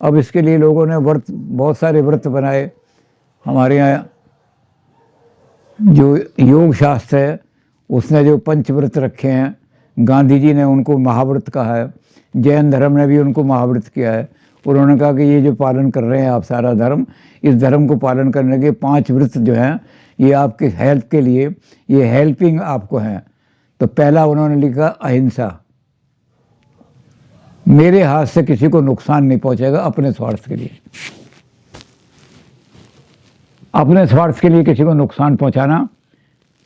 अब इसके लिए लोगों ने व्रत, बहुत सारे व्रत बनाए। हमारे यहाँ जो योग शास्त्र है उसने जो पंचव्रत रखे हैं, गांधी जी ने उनको महाव्रत कहा है, जैन धर्म ने भी उनको महाव्रत किया है। उन्होंने कहा कि ये जो पालन कर रहे हैं आप सारा धर्म, इस धर्म को पालन करने के 5 व्रत जो हैं ये आपके हेल्थ के लिए, ये हेल्पिंग आपको हैं। तो पहला उन्होंने लिखा अहिंसा, मेरे हाथ से किसी को नुकसान नहीं पहुंचेगा अपने स्वार्थ के लिए। अपने स्वार्थ के लिए किसी को नुकसान पहुंचाना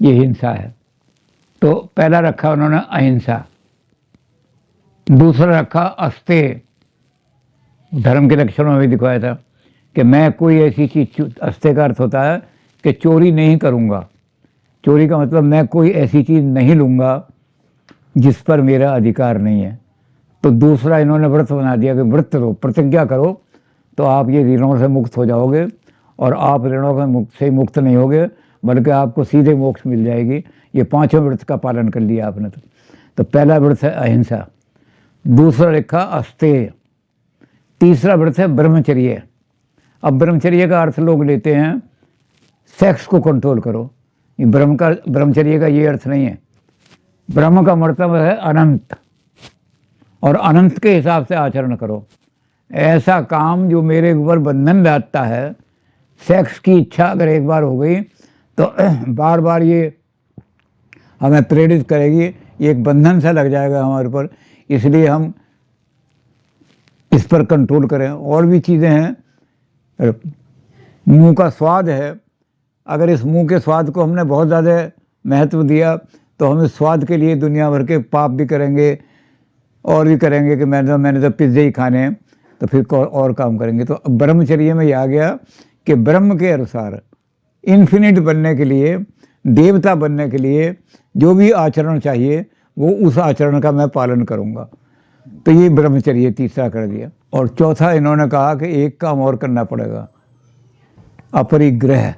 ये हिंसा है। तो पहला रखा उन्होंने अहिंसा। दूसरा रखा अस्तेय, धर्म के लक्षणों में भी दिखाया था कि मैं कोई ऐसी चीज़, अस्तेय का अर्थ होता है कि चोरी नहीं करूँगा। चोरी का मतलब मैं कोई ऐसी चीज़ नहीं लूँगा जिस पर मेरा अधिकार नहीं है। तो दूसरा इन्होंने व्रत बना दिया कि व्रत लो, प्रतिज्ञा करो तो आप ये ऋणों से मुक्त हो जाओगे, और आप ऋणों से मुक्त नहीं होगे बल्कि आपको सीधे मोक्ष मिल जाएगी। ये 5 व्रत का पालन कर लिया आपने। तो पहला व्रत है अहिंसा, दूसरा रखा अस्तेय, तीसरा व्रत है ब्रह्मचर्य। अब ब्रह्मचर्य का अर्थ लोग लेते हैं सेक्स को कंट्रोल करो। ये ब्रह्मचर्य का ये अर्थ नहीं है। ब्रह्म का मतलब है अनंत, और अनंत के हिसाब से आचरण करो। ऐसा काम जो मेरे ऊपर बंधन लादता है, सेक्स की इच्छा अगर एक बार हो गई तो बार बार ये हमें प्रेरित करेगी, ये एक बंधन सा लग जाएगा हमारे ऊपर। इसलिए हम इस पर कंट्रोल करें। और भी चीज़ें हैं, मुंह का स्वाद है, अगर इस मुंह के स्वाद को हमने बहुत ज़्यादा महत्व दिया तो हम इस स्वाद के लिए दुनिया भर के पाप भी करेंगे, और भी करेंगे कि मैंने तो पिज़्ज़े ही खाने हैं, तो फिर और काम करेंगे। तो ब्रह्मचर्य में ये आ गया कि ब्रह्म के अनुसार इन्फिनिट बनने के लिए, देवता बनने के लिए जो भी आचरण चाहिए वो उस आचरण का मैं पालन करूँगा। तो ये ब्रह्मचर्य तीसरा कर दिया। और चौथा इन्होंने कहा कि एक काम और करना पड़ेगा, अपरिग्रह।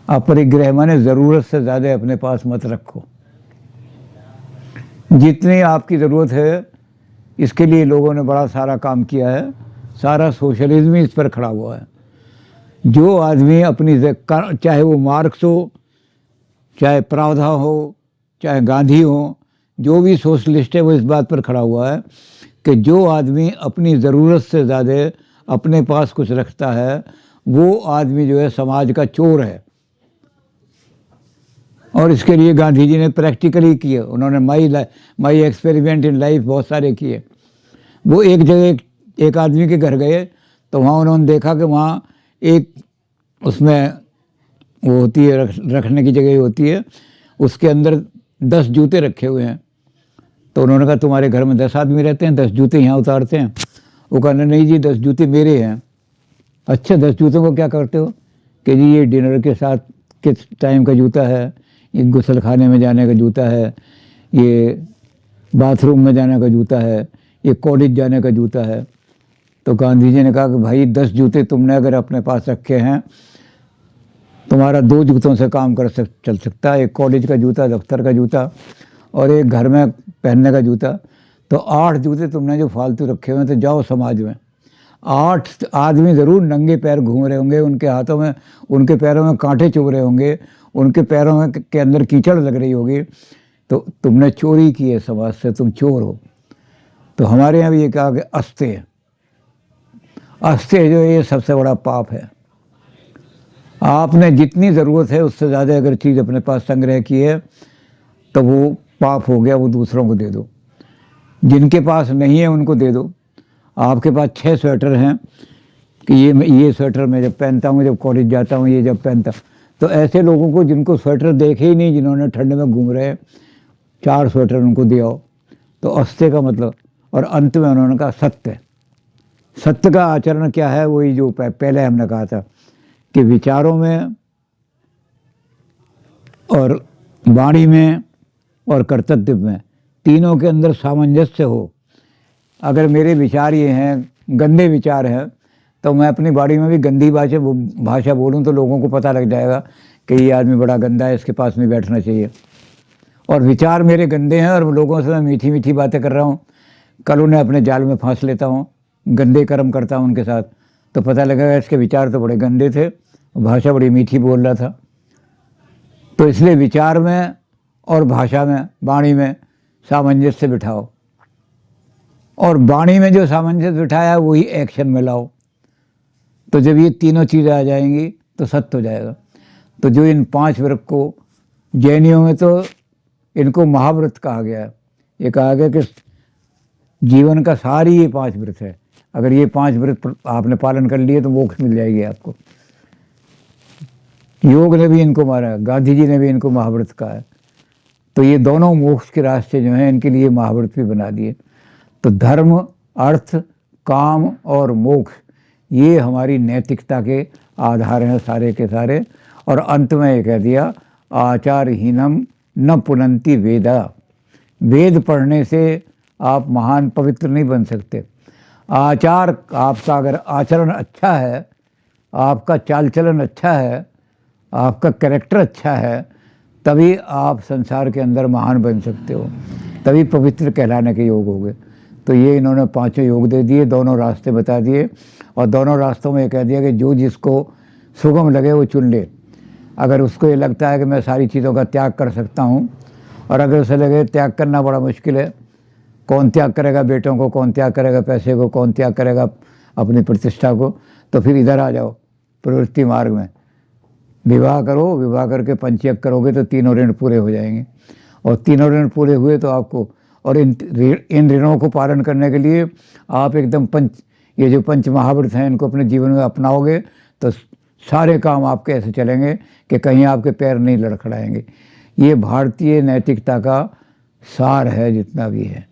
अपरिग्रह माने ज़रूरत से ज़्यादा अपने पास मत रखो। जितनी आपकी ज़रूरत है इसके लिए लोगों ने बड़ा सारा काम किया है। सारा सोशलिज्म ही इस पर खड़ा हुआ है। जो आदमी अपनी, चाहे वो मार्क्स हो, चाहे प्रावधा हो, चाहे गांधी हो, जो भी सोशलिस्ट है वो इस बात पर खड़ा हुआ है कि जो आदमी अपनी ज़रूरत से ज़्यादा अपने पास कुछ रखता है वो आदमी जो है समाज का चोर है। और इसके लिए गांधी जी ने प्रैक्टिकली किए। उन्होंने माई एक्सपेरिमेंट इन लाइफ बहुत सारे किए। वो एक जगह एक आदमी के घर गए तो वहाँ उन्होंने देखा कि वहाँ एक, उसमें वो होती है रखने की जगह होती है, उसके अंदर 10 जूते रखे हुए हैं। तो उन्होंने कहा तुम्हारे घर में 10 आदमी रहते हैं, 10 जूते यहाँ उतारते हैं? वो कहना नहीं जी 10 जूते मेरे हैं। अच्छा 10 जूतों को क्या करते हो? कि जी ये डिनर के साथ किस टाइम का जूता है, ये गुसल खाने में जाने का जूता है, ये बाथरूम में जाने का जूता है, ये कॉलेज जाने का जूता है। तो गांधी जी ने कहा कि भाई 10 जूते तुमने अगर अपने पास रखे हैं, तुम्हारा 2 जूतों से काम चल सकता है, एक कॉलेज का जूता, दफ्तर का जूता, और एक घर में पहनने का जूता। तो 8 जूते तुमने जो फालतू रखे हुए हैं, तो जाओ समाज में 8 आदमी ज़रूर नंगे पैर घूम रहे होंगे, उनके हाथों में, उनके पैरों में कांटे चुभ रहे होंगे, उनके पैरों में के अंदर कीचड़ लग रही होगी। तो तुमने चोरी की है समाज से, तुम चोर हो। तो हमारे यहाँ भी ये कहा कि अस्तेय, अस्तेय जो है ये सबसे बड़ा पाप है। आपने जितनी ज़रूरत है उससे ज़्यादा अगर चीज़ अपने पास संग्रह की है तो वो पाप हो गया, वो दूसरों को दे दो। जिनके पास नहीं है उनको दे दो। आपके पास 6 स्वेटर हैं कि ये स्वेटर मैं जब पहनता हूँ, जब कॉलेज जाता हूँ, ये जब पहनता, तो ऐसे लोगों को जिनको स्वेटर देखे ही नहीं, जिन्होंने ठंड में घूम रहे, 4 स्वेटर उनको दिया। तो अस्तेय का मतलब। और अंत में उन्होंने कहा सत्य। सत्य का आचरण क्या है? वही जो पहले हमने कहा था कि विचारों में और वाणी में और कर्तव्य में, तीनों के अंदर सामंजस्य हो। अगर मेरे विचार ये हैं, गंदे विचार हैं, तो मैं अपनी वाणी में भी गंदी भाषा बोलूँ तो लोगों को पता लग जाएगा कि ये आदमी बड़ा गंदा है, इसके पास नहीं बैठना चाहिए। और विचार मेरे गंदे हैं और लोगों से मैं मीठी मीठी बातें कर रहा हूँ, कल उन्हें अपने जाल में फांस लेता हूँ, गंदे कर्म करता हूँ उनके साथ, तो पता लगेगा इसके विचार तो बड़े गंदे थे, भाषा बड़ी मीठी बोल रहा था। तो इसलिए विचार में और भाषा में, वाणी में सामंजस्य बिठाओ, और वाणी में जो सामंजस्य बिठाया वही एक्शन में लाओ। तो जब ये तीनों चीज़ें आ जाएंगी तो सत्य हो जाएगा। तो जो इन 5 व्रत को, जैनियों में तो इनको महाव्रत कहा गया है। ये कहा गया कि जीवन का सारी ये 5 व्रत है, अगर ये 5 व्रत आपने पालन कर लिए तो मोक्ष मिल जाएगी आपको। योग ने भी इनको मारा, गांधी जी ने भी इनको महाव्रत कहा है। तो ये दोनों मोक्ष के रास्ते जो हैं इनके लिए महाव्रत भी बना दिए। तो धर्म, अर्थ, काम और मोक्ष ये हमारी नैतिकता के आधार हैं सारे के सारे। और अंत में ये कह दिया, आचारहीनम न पुनंति वेदा। वेद पढ़ने से आप महान पवित्र नहीं बन सकते। आचार, आपका अगर आचरण अच्छा है, आपका चाल चलन अच्छा है, आपका कैरेक्टर अच्छा है, तभी आप संसार के अंदर महान बन सकते हो, तभी पवित्र कहलाने के योग होंगे। तो ये इन्होंने 5 योग दे दिए, दोनों रास्ते बता दिए, और दोनों रास्तों में ये कह दिया कि जो जिसको सुगम लगे वो चुन ले। अगर उसको ये लगता है कि मैं सारी चीज़ों का त्याग कर सकता हूँ, और अगर उसे लगे त्याग करना बड़ा मुश्किल है, कौन त्याग करेगा बेटों को, कौन त्याग करेगा पैसे को, कौन त्याग करेगा अपनी प्रतिष्ठा को, तो फिर इधर आ जाओ प्रवृत्ति मार्ग में। विवाह करो, विवाह करके पंचयज्ञ करोगे तो तीनों ऋण पूरे हो जाएंगे, और तीनों ऋण पूरे हुए तो आपको, और इन ऋणों को पालन करने के लिए आप एकदम ये जो 5 महाव्रत हैं इनको अपने जीवन में अपनाओगे तो सारे काम आपके ऐसे चलेंगे कि कहीं आपके पैर नहीं लड़खड़ाएंगे। ये भारतीय नैतिकता का सार है जितना भी है।